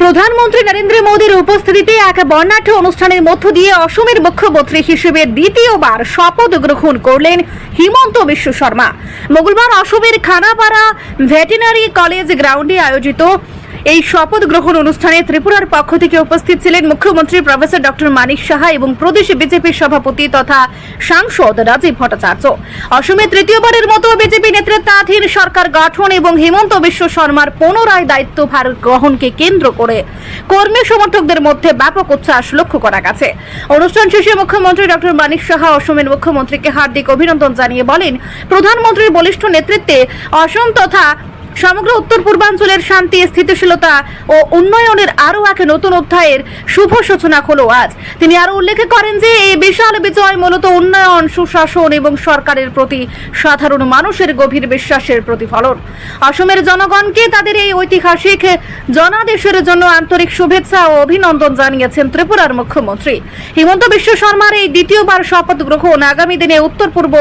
প্রধানমন্ত্রী নরেন্দ্র মোদীর উপস্থিতিতে এক বর্ণাঢ্য অনুষ্ঠানের মধ্য দিয়ে অসমের মুখ্যমন্ত্রী হিসেবে দ্বিতীয়বার শপথ গ্রহণ করলেন হিমন্ত বিশ্ব শর্মা। মঙ্গলবার অসমের খানাপাড়া ভেটেরিনারি কলেজ গ্রাউন্ডে আয়োজিত এই শপথ গ্রহণ অনুষ্ঠানে ত্রিপুরার পক্ষ থেকে উপস্থিত ছিলেন মুখ্যমন্ত্রী প্রফেসর ডক্টর মানিক সাহা এবং প্রদেশ বিজেপির সভাপতি তথা সাংসদ রাজীব ভট্টাচার্য। অসমে তৃতীয়বারের মতো বিজেপি নেতৃত্বাধীন সরকার গঠন এবং হিমন্ত বিশ্ব শর্মার পুনরায় দায়িত্বভার গ্রহণকে কেন্দ্র করে কর্মী সমর্থকদের মধ্যে ব্যাপক উচ্ছ্বাস লক্ষ্য করা গেছে। অনুষ্ঠান শেষে মুখ্যমন্ত্রী ডক্টর মানিক সাহা অসমের মুখ্যমন্ত্রীকে হার্দিক অভিনন্দন জানিয়ে বলেন, প্রধানমন্ত্রীর বলিষ্ঠ নেতৃত্বে অসম তথা সমগ্র উত্তর পূর্বাঞ্চলের শান্তি, স্থিতিশীলতা ও উন্নয়নের আরও এক নতুন অধ্যায়ের শুভ সূচনা হলো আজ। তিনি আরো উল্লেখ করেন যে এই বিশাল বিজয় মূলত উন্নয়ন, সুশাসন এবং সরকারের প্রতি সাধারণ মানুষের গভীর বিশ্বাসের প্রতিফলন। অসমের জনগণকে তাদের এই ঐতিহাসিক জনাদেশের জন্য আন্তরিক শুভেচ্ছা ও অভিনন্দন জানিয়েছেন ত্রিপুরার মুখ্যমন্ত্রী। হিমন্ত বিশ্ব শর্মার এই দ্বিতীয়বার শপথ গ্রহণ আগামী দিনে উত্তর পূর্ব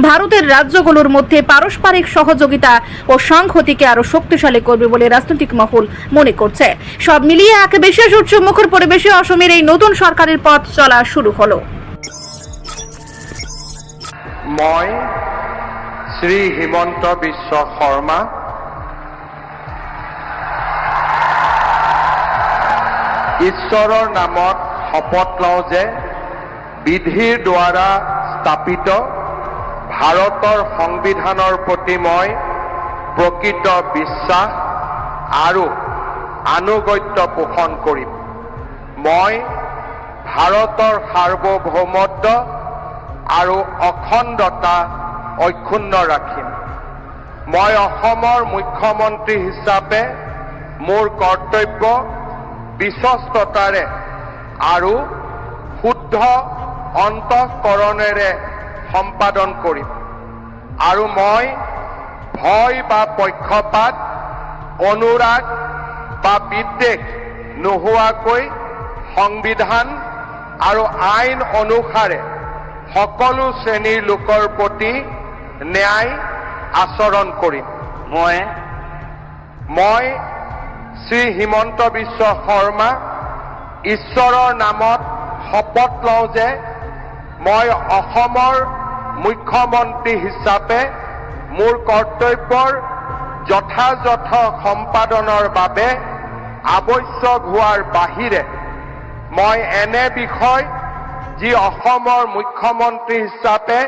ভারতের রাজ্যগুলোর মধ্যে পারস্পরিক সহযোগিতা ও সংহতিকে আরো শক্তিশালী করবে বলে রাজনৈতিক মহল মনে করছে। সব মিলিয়ে এক বিশেষ উৎসবমুখর পরিবেশে অসমের এই নতুন সরকারের পথ চলা শুরু হলো। মই শ্রী হিমন্ত বিশ্ব শর্মা ঈশ্বৰৰ নামত শপত লওঁ যে বিধিৰ দ্বাৰা স্থাপিত ভাৰতৰ সংবিধানৰ প্ৰতি মই প্ৰকৃত বিশ্বাস আৰু আনুগত্য পোষণ কৰিম। মই ভাৰতৰ সাৰ্বভৌমত্ব আৰু অখণ্ডতা অক্ষুণ্ণ ৰাখিম। মই অসমৰ মুখ্যমন্ত্ৰী হিচাপে মোৰ কৰ্তব্য বিশ্বস্ততাৰে আৰু শুদ্ধ অন্তঃকৰণেৰে সম্পাদন কৰিম আৰু মই ভয় বা পক্ষপাত, অনুৰাগ বা বিদ্বেষ নোহোৱাকৈ সংবিধান আৰু আইন অনুসাৰে সকলো শ্ৰেণীৰ লোকৰ প্ৰতি ন্যায় আচৰণ কৰিম। মই শ্ৰী হিমন্ত বিশ্ব শৰ্মা ঈশ্বৰৰ নামত শপত লওঁ যে মই অসমৰ মুখ্যমন্ত্ৰী হিচাপে মোৰ কৰ্তব্যৰ যথাযথ সম্পাদনৰ বাবে আৱশ্যক হোৱাৰ বাহিৰে মই এনে বিষয় যি অসমৰ মুখ্যমন্ত্ৰী হিচাপে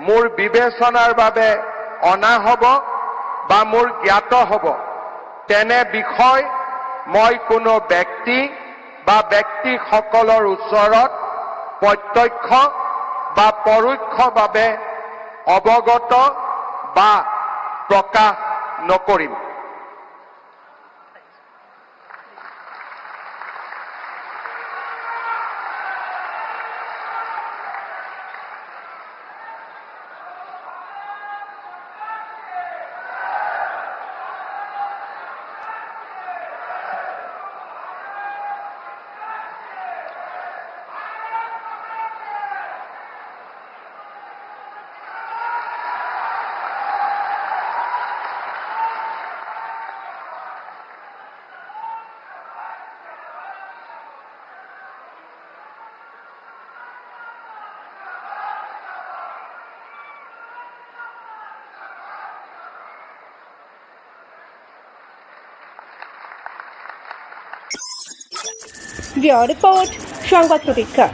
মোৰ বিবেচনাৰ বাবে অনা হ'ব বা মোৰ জ্ঞাত হ'ব, তেনে বিষয় মই কোনো ব্যক্তি বা ব্যক্তিসকলৰ ওচৰত প্ৰত্যক্ষ বা পৰোক্ষভাৱে অৱগত বা প্ৰকাশ নকৰিম। ৰিপোৰ্ট সংবাদ প্ৰতীক্ষা।